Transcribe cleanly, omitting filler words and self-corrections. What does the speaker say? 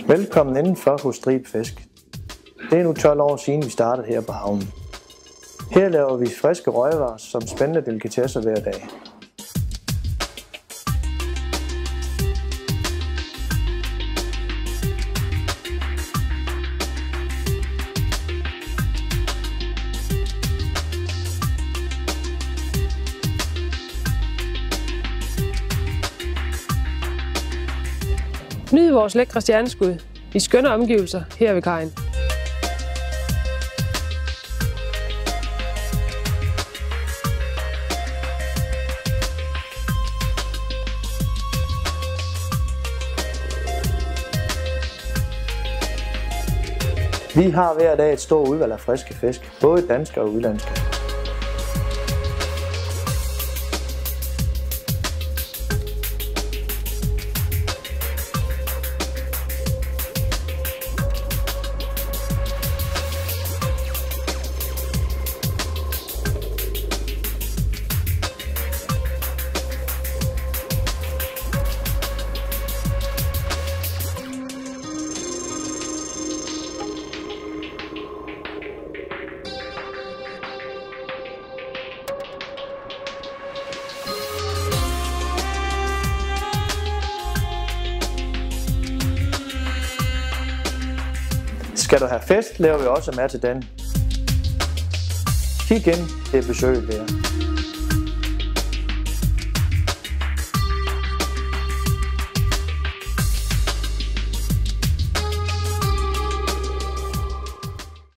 Velkommen indenfor hos Strib Fisk. Det er nu 12 år siden vi startede her på havnen. Her laver vi friske røgvarer som spændende delikatesser hver dag. Nyd vores lækre stjerneskud i skønne omgivelser her ved kajen. Vi har hver dag et stort udvalg af friske fisk, både danske og udlandske. Skal du have fest, laver vi også mad til den. Kig ind, det er besøg der.